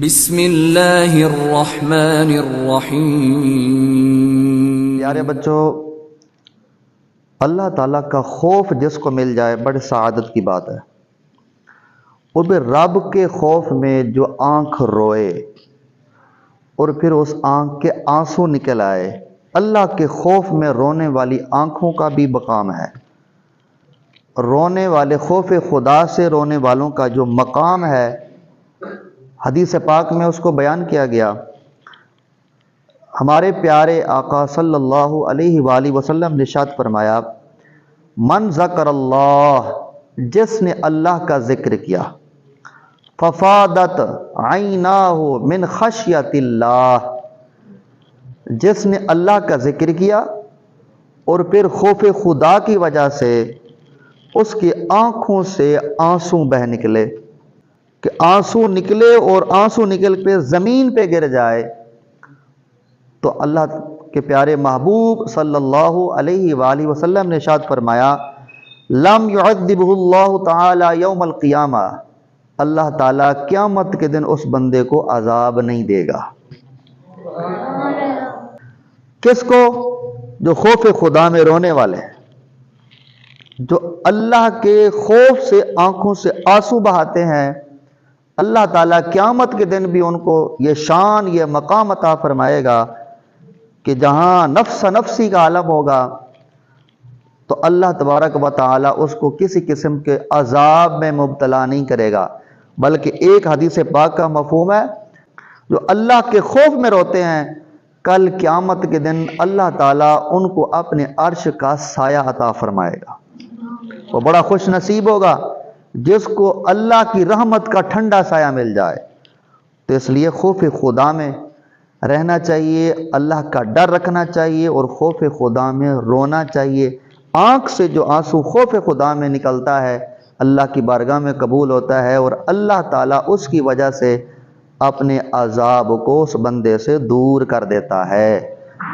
بسم اللہ الرحمن الرحیم۔ پیارے بچوں، اللہ تعالیٰ کا خوف جس کو مل جائے بڑی سعادت کی بات ہے۔ اور پھر رب کے خوف میں جو آنکھ روئے اور پھر اس آنکھ کے آنسو نکل آئے، اللہ کے خوف میں رونے والی آنکھوں کا بھی مقام ہے۔ رونے والے خوف خدا سے رونے والوں کا جو مقام ہے، حدیث پاک میں اس کو بیان کیا گیا۔ ہمارے پیارے آقا صلی اللہ علیہ وآلہ وسلم نے ارشاد فرمایا، من ذکر اللہ، جس نے اللہ کا ذکر کیا، ففادت عیناہ من خشیت اللہ، جس نے اللہ کا ذکر کیا اور پھر خوف خدا کی وجہ سے اس کی آنکھوں سے آنسو بہہ نکلے، کہ آنسو نکلے اور آنسو نکل پہ زمین پہ گر جائے، تو اللہ کے پیارے محبوب صلی اللہ علیہ وآلہ وسلم نے ارشاد فرمایا، لم يعذبہ اللہ تعالی یوم القیامہ، اللہ تعالیٰ قیامت کے دن اس بندے کو عذاب نہیں دے گا۔ کس کو؟ جو خوف خدا میں رونے والے ہیں، جو اللہ کے خوف سے آنکھوں سے آنسو بہاتے ہیں، اللہ تعالیٰ قیامت کے دن بھی ان کو یہ شان، یہ مقام عطا فرمائے گا کہ جہاں نفس نفسی کا عالم ہوگا تو اللہ تبارک و تعالیٰ اس کو کسی قسم کے عذاب میں مبتلا نہیں کرے گا، بلکہ ایک حدیث پاک کا مفہوم ہے، جو اللہ کے خوف میں روتے ہیں کل قیامت کے دن اللہ تعالیٰ ان کو اپنے عرش کا سایہ عطا فرمائے گا۔ وہ بڑا خوش نصیب ہوگا جس کو اللہ کی رحمت کا ٹھنڈا سایہ مل جائے۔ تو اس لیے خوف خدا میں رہنا چاہیے، اللہ کا ڈر رکھنا چاہیے اور خوف خدا میں رونا چاہیے۔ آنکھ سے جو آنسو خوف خدا میں نکلتا ہے اللہ کی بارگاہ میں قبول ہوتا ہے، اور اللہ تعالیٰ اس کی وجہ سے اپنے عذاب کو اس بندے سے دور کر دیتا ہے۔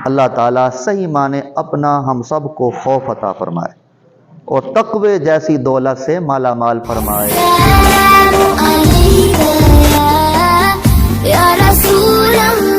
اللہ تعالیٰ صحیح معنی اپنا ہم سب کو خوف عطا فرمائے اور تقوی جیسی دولت سے مالا مال فرمائے۔ یا رسول اللہ